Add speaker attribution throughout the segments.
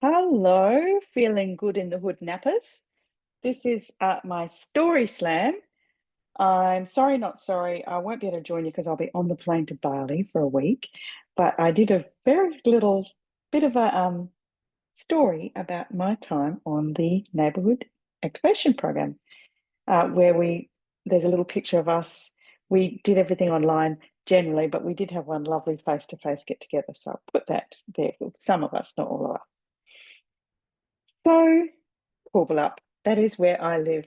Speaker 1: Hello, feeling good in the hood nappers. This is my story slam. I'm sorry, not sorry. I won't be able to join you because I'll be on the plane to Bali for a week. But I did a very little bit of a story about my time on the neighbourhood activation program, where there's a little picture of us. We did everything online generally, but we did have one lovely face-to-face get together. So I'll put that there for some of us, not all of us. So Corvalup. That is where I live.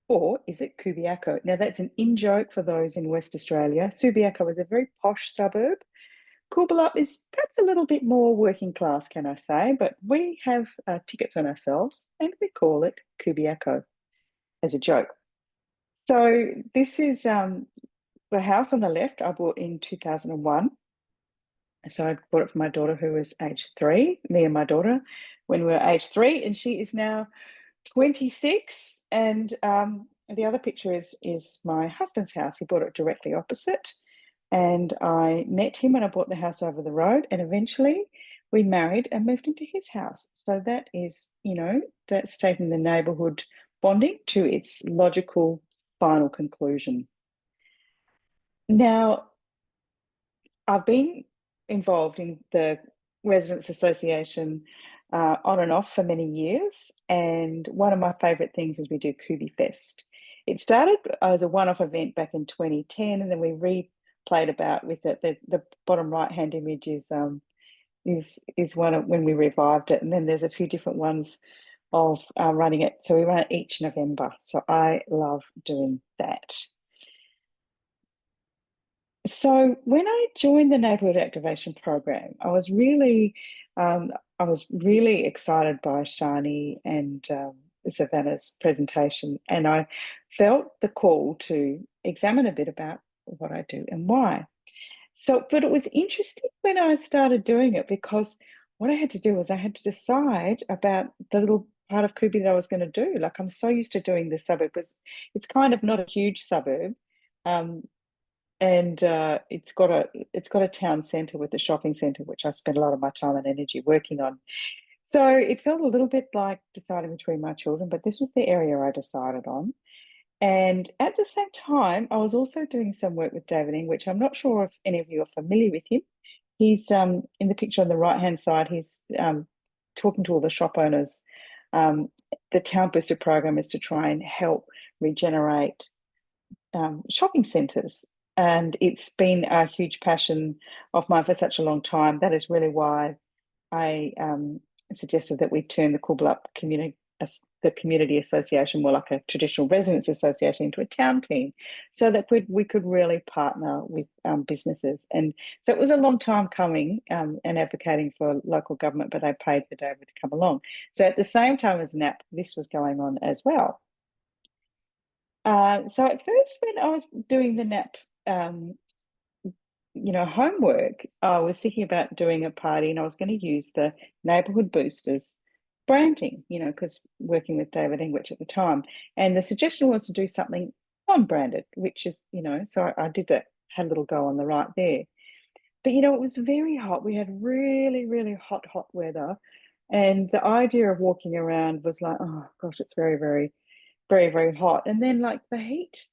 Speaker 1: Or is it Kubiako? Now, that's an in-joke for those in West Australia. Subiaco is a very posh suburb. Coolbellup is perhaps a little bit more working class, can I say, but we have tickets on ourselves and we call it Kubiako as a joke. So this is the house on the left I bought in 2001. So I bought it for my daughter who was age 3, me and my daughter when we were age 3, and she is now 26. And the other picture is my husband's house. He bought it directly opposite. And I met him when I bought the house over the road. And eventually we married and moved into his house. So that is, that's taking the neighbourhood bonding to its logical final conclusion. Now, I've been involved in the Residents Association on and off for many years, and one of my favourite things is we do Kubi Fest. It started as a one-off event back in 2010, and then we replayed about with it. The bottom right-hand image is one of when we revived it, and then there's a few different ones of running it. So we run it each November. So I love doing that. So when I joined the Neighbourhood Activation Program, I was really excited by Shani and Savannah's presentation, and I felt the call to examine a bit about what I do and why. So, but it was interesting when I started doing it because what I had to do was I had to decide about the little part of Kubi that I was going to do. Like I'm so used to doing the suburb because it's kind of not a huge suburb. Um, and it's got a town centre with a shopping centre, which I spent a lot of my time and energy working on. So it felt a little bit like deciding between my children, but this was the area I decided on. And at the same time, I was also doing some work with David Ing, which I'm not sure if any of you are familiar with him. He's in the picture on the right-hand side, he's talking to all the shop owners. Um, the Town Booster program is to try and help regenerate shopping centres. And it's been a huge passion of mine for such a long time. That is really why I suggested that we turn the Coolbellup the community association, more like a traditional residents association, into a town team, so that we could really partner with businesses. And so it was a long time coming and advocating for local government, but they paid for David to come along. So at the same time as NAP, this was going on as well. So at first, when I was doing the NAP, homework, I was thinking about doing a party, and I was going to use the neighbourhood boosters branding, because working with David Engwich at the time, and the suggestion was to do something non-branded, which is, so I did that, had a little go on the right there. But it was very hot. We had really, really hot weather, and the idea of walking around was like, oh gosh, it's very, very very, very hot. And then like the heat,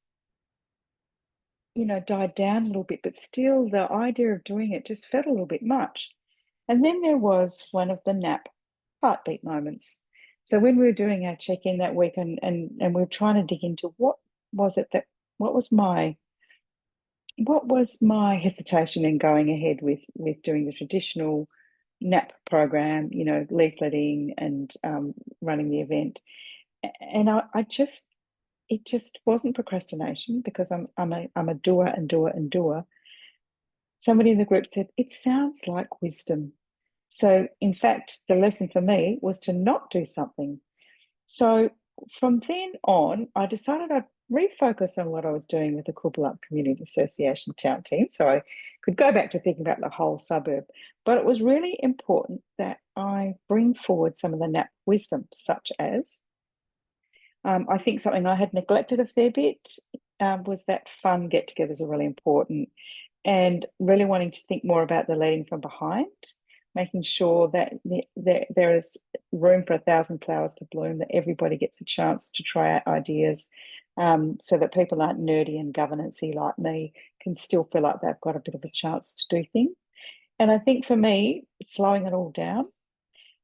Speaker 1: died down a little bit, but still the idea of doing it just felt a little bit much. And then there was one of the NAP heartbeat moments. So when we were doing our check-in that week and we were trying to dig into what was my hesitation in going ahead with doing the traditional NAP program, leafleting and running the event. And it just wasn't procrastination because I'm a doer and doer and doer. Somebody in the group said, it sounds like wisdom. So in fact, the lesson for me was to not do something. So from then on, I decided I'd refocus on what I was doing with the Coolbellup Community Association town team. So I could go back to thinking about the whole suburb. But it was really important that I bring forward some of the NAP wisdom, such as I think something I had neglected a fair bit was that fun get-togethers are really important, and really wanting to think more about the leading from behind, making sure that there is room for 1,000 flowers to bloom, that everybody gets a chance to try out ideas, so that people aren't nerdy and governance-y like me can still feel like they've got a bit of a chance to do things. And I think for me, slowing it all down,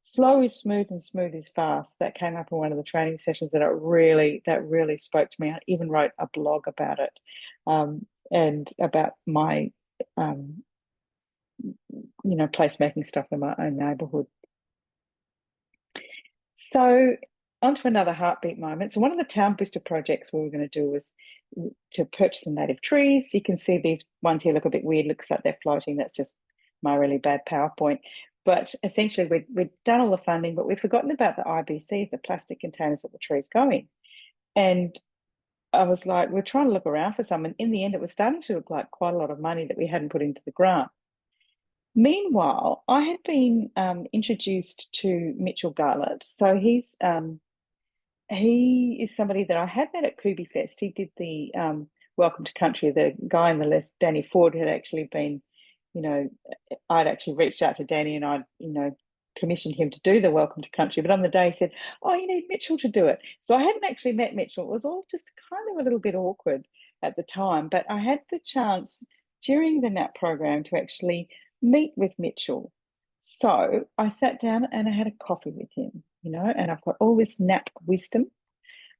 Speaker 1: slow is smooth and smooth is fast. That came up in one of the training sessions that really spoke to me. I even wrote a blog about it, and about my placemaking stuff in my own neighbourhood. So onto another heartbeat moment. So one of the Town Booster projects we were going to do was to purchase some native trees. You can see these ones here look a bit weird, looks like they're floating. That's just my really bad PowerPoint. But essentially we'd done all the funding, but we'd forgotten about the IBCs, the plastic containers that the trees go in. And I was like, we're trying to look around for some. And in the end, it was starting to look like quite a lot of money that we hadn't put into the grant. Meanwhile, I had been introduced to Mitchell Garlett. So he is somebody that I had met at Kubi Fest. He did the Welcome to Country. The guy in the list, Danny Ford, had actually been, I'd actually reached out to Danny and I'd, commissioned him to do the Welcome to Country. But on the day he said, oh, you need Mitchell to do it. So I hadn't actually met Mitchell. It was all just kind of a little bit awkward at the time. But I had the chance during the NAP program to actually meet with Mitchell. So I sat down and I had a coffee with him, and I've got all this NAP wisdom.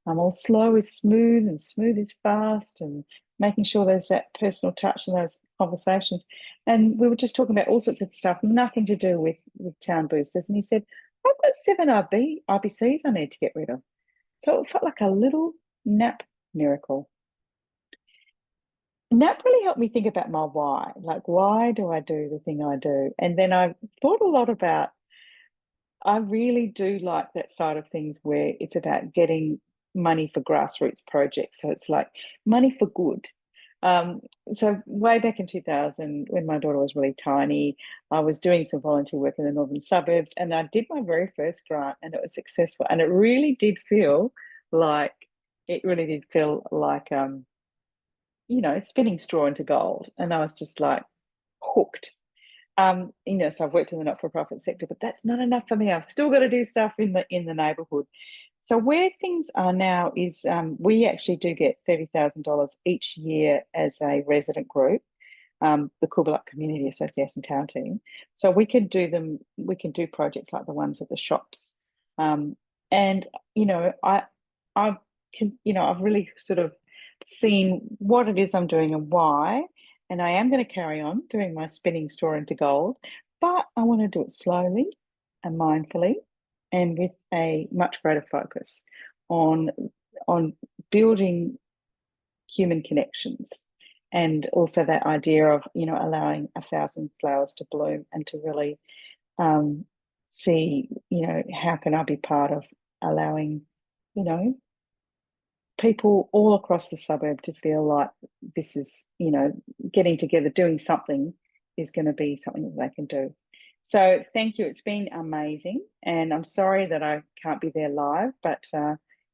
Speaker 1: I'm all slow is smooth and smooth is fast, and making sure there's that personal touch in those conversations. And we were just talking about all sorts of stuff, nothing to do with Town Boosters. And he said, I've got 7 IBCs I need to get rid of. So it felt like a little NAP miracle. And that really helped me think about my why. Like, why do I do the thing I do? And then I thought a lot about, I really do like that side of things where it's about getting money for grassroots projects. So it's like money for good. So way back in 2000, when my daughter was really tiny, I was doing some volunteer work in the northern suburbs, and I did my very first grant, and it was successful. And it really did feel like, spinning straw into gold. And I was just like hooked. So I've worked in the not-for-profit sector, but that's not enough for me. I've still got to do stuff in the neighbourhood. So where things are now is we actually do get $30,000 each year as a resident group, the Coolbellup Community Association Town Team. So we can do projects like the ones at the shops. And I've really sort of seen what it is I'm doing and why. And I am going to carry on doing my spinning straw into gold, but I want to do it slowly and mindfully, and with a much greater focus on building human connections, and also that idea of allowing 1,000 flowers to bloom, and to really see how can I be part of allowing people all across the suburb to feel like this is getting together, doing something is going to be something that they can do. So thank you. It's been amazing. And I'm sorry that I can't be there live, but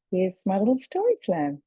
Speaker 1: here's my little story slam.